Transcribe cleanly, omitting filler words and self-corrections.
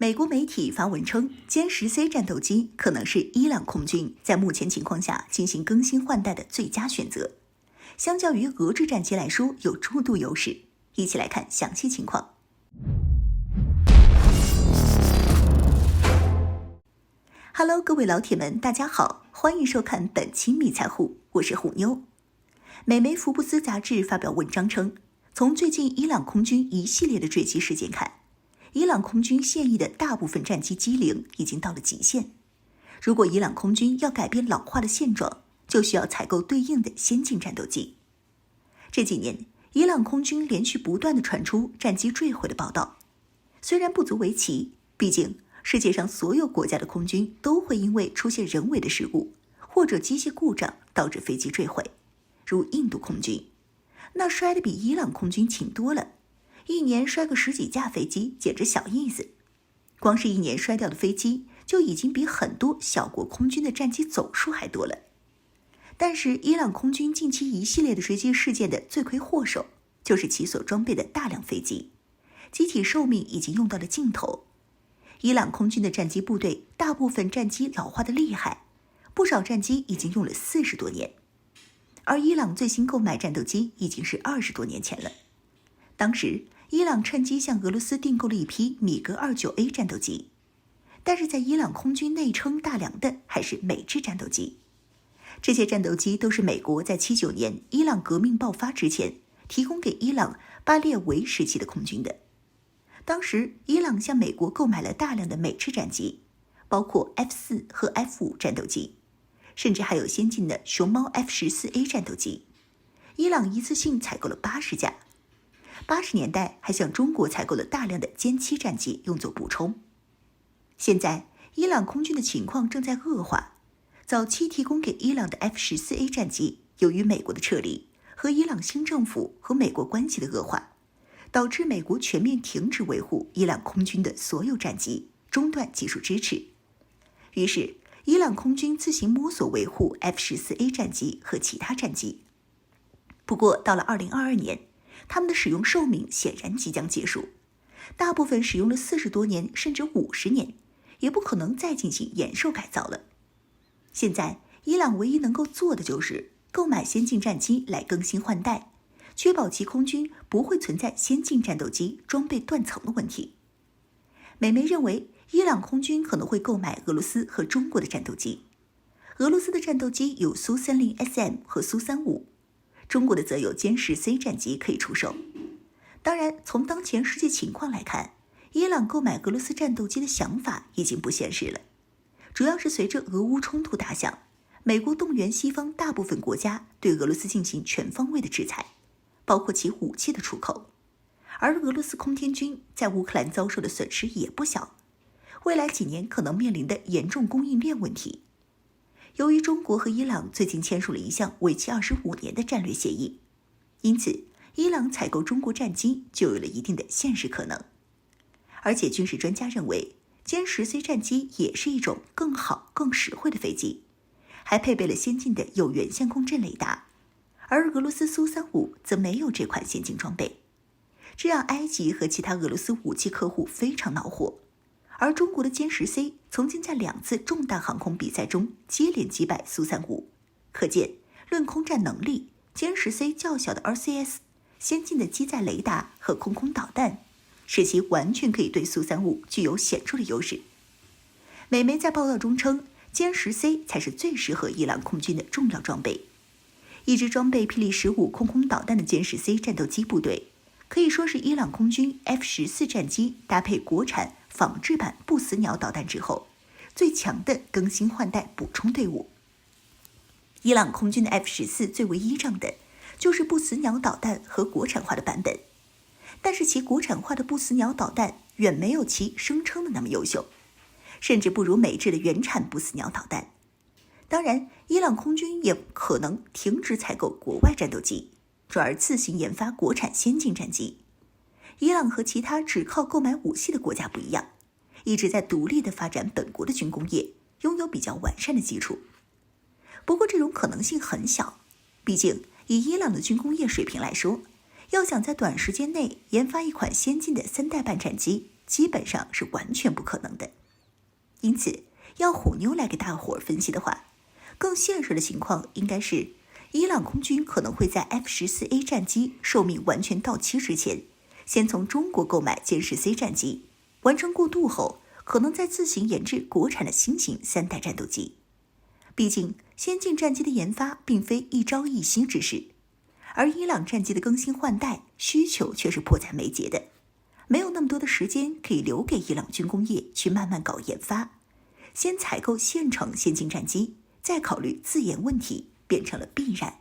美国媒体发文称，歼10C 战斗机可能是伊朗空军在目前情况下进行更新换代的最佳选择，相较于俄制战机来说有诸多优势。一起来看详细情况。Hello， 各位老铁们，大家好，欢迎收看本期密财户，我是虎妞。美媒福布斯杂志发表文章称，从最近伊朗空军一系列的坠机事件看，伊朗空军现役的大部分战机机龄已经到了极限。如果伊朗空军要改变老化的现状，就需要采购对应的先进战斗机。这几年，伊朗空军连续不断地传出战机坠毁的报道。虽然不足为奇，毕竟世界上所有国家的空军都会因为出现人为的事故或者机械故障导致飞机坠毁，如印度空军，那摔得比伊朗空军勤多了，一年摔个10几架飞机简直小意思。光是一年摔掉的飞机就已经比很多小国空军的战机总数还多了。但是伊朗空军近期一系列的坠机事件的罪魁祸首就是其所装备的大量飞机，机体寿命已经用到了尽头。伊朗空军的战机部队大部分战机老化的厉害，不少战机已经用了40多年，而伊朗最新购买战斗机已经是20多年前了。当时伊朗趁机向俄罗斯订购了一批米格29A 战斗机，但是在伊朗空军内称大梁的还是美制战斗机。这些战斗机都是美国在79年伊朗革命爆发之前提供给伊朗巴列维时期的空军的。当时伊朗向美国购买了大量的美制战机，包括 F4 和 F5 战斗机，甚至还有先进的熊猫 F14A 战斗机。伊朗一次性采购了80架。80年代还向中国采购了大量的歼7战机用作补充。现在伊朗空军的情况正在恶化，早期提供给伊朗的 F14A 战机由于美国的撤离和伊朗新政府和美国关系的恶化，导致美国全面停止维护伊朗空军的所有战机，中断技术支持。于是伊朗空军自行摸索维护 F14A 战机和其他战机。不过到了2022年，他们的使用寿命显然即将结束，大部分使用了40多年甚至50年，也不可能再进行延寿改造了。现在伊朗唯一能够做的就是购买先进战机来更新换代，确保其空军不会存在先进战斗机装备断层的问题。美媒认为伊朗空军可能会购买俄罗斯和中国的战斗机。俄罗斯的战斗机有苏30 SM 和苏35，中国的则有歼10C 战机可以出售。当然，从当前世界情况来看，伊朗购买俄罗斯战斗机的想法已经不现实了，主要是随着俄乌冲突打响，美国动员西方大部分国家对俄罗斯进行全方位的制裁，包括其武器的出口。而俄罗斯空天军在乌克兰遭受的损失也不小，未来几年可能面临的严重供应链问题。由于中国和伊朗最近签署了一项为期25年的战略协议，因此伊朗采购中国战机就有了一定的现实可能。而且军事专家认为，歼10C 战机也是一种更好更实惠的飞机，还配备了先进的有源相控阵雷达，而俄罗斯苏35则没有这款先进装备，这让埃及和其他俄罗斯武器客户非常恼火。而中国的歼10C 曾经在2次重大航空比赛中接连击败苏35，可见论空战能力，歼10C 较小的 RCS、 先进的机载雷达和空空导弹，使其完全可以对苏35具有显著的优势。美媒在报道中称，歼10C 才是最适合伊朗空军的重要装备。一支装备霹雳15空空导弹的歼10C 战斗机部队，可以说是伊朗空军 F14战机搭配国产仿制版不死鸟导弹之后最强的更新换代补充队伍。伊朗空军的 F14最为依仗的就是不死鸟导弹和国产化的版本，但是其国产化的不死鸟导弹远没有其声称的那么优秀，甚至不如美制的原产不死鸟导弹。当然，伊朗空军也可能停止采购国外战斗机，转而自行研发国产先进战机。伊朗和其他只靠购买武器的国家不一样，一直在独立地发展本国的军工业，拥有比较完善的基础。不过这种可能性很小，毕竟以伊朗的军工业水平来说，要想在短时间内研发一款先进的3代半战机，基本上是完全不可能的。因此，要虎妞来给大伙儿分析的话，更现实的情况应该是，伊朗空军可能会在 F-14A 战机寿命完全到期之前，先从中国购买歼十 C 战机，完成过渡后，可能再自行研制国产的新型3代战斗机。毕竟，先进战机的研发并非一朝一夕之事，而伊朗战机的更新换代需求却是迫在眉睫的，没有那么多的时间可以留给伊朗军工业去慢慢搞研发，先采购现成先进战机，再考虑自研问题，变成了必然。